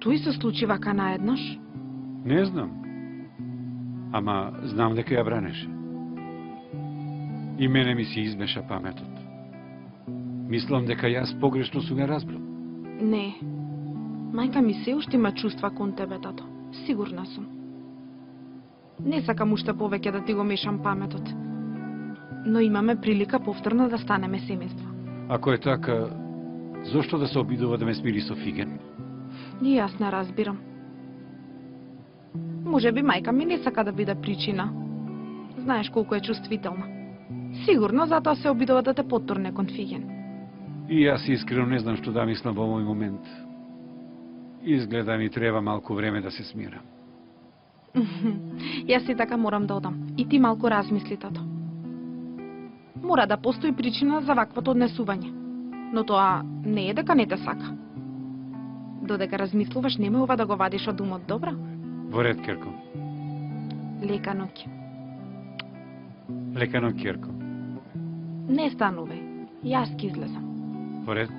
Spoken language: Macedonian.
Што и се случи вака наеднаш? Не знам. Ама знам дека ја бранеше. И мене ми се измеша паметот. Мислам дека јас погрешно сум ја разбрал. Не. Мајка ми се уште има чувства кон тебе, тато. Сигурна сум. Не сакам уште повеќе да ти го мешам паметот. Но имаме прилика повторно да станеме семејство. Ако е така, зошто да се обидува да ме смири со фиген? И јас не разбирам. Може би мајка ми не сака да биде причина. Знаеш колку е чувствителна. Сигурно затоа се обидува да те потурне кон фиген. И јас искрено не знам што да мислам во овој момент. Изгледа ми треба малку време да се смирам. Јас и така морам да одам. И ти малку размисли, тато. Мора да постои причина за ваквото однесување. Но тоа не е дека не те сака. Додека размислуваш, немојува да го вадиш од умот, добро? Во ред, Керко. Лека ноќ. Лека ноќ, Керко. Не станувај. Јас ќе излезам. Во ред.